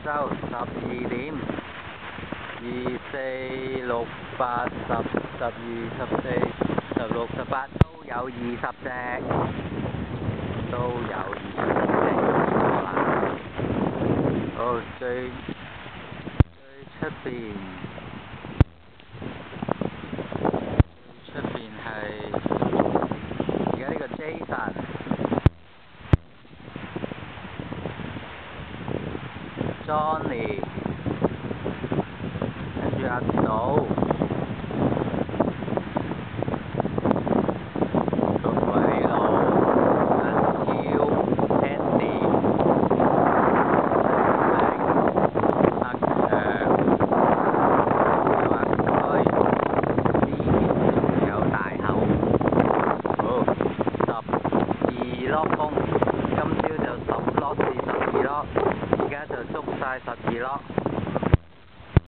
晝12點，2、4、6、8、10、12、14、16、18都有20隻，都有20隻啦。好，最出邊係而家呢個 Jason、Johnny， 跟住阿嫂，個鬼佬，阿超、Andy、阿強，有阿區、仲有大口。好，12粒風，今朝就10粒至12粒，而家就捉晒12粒。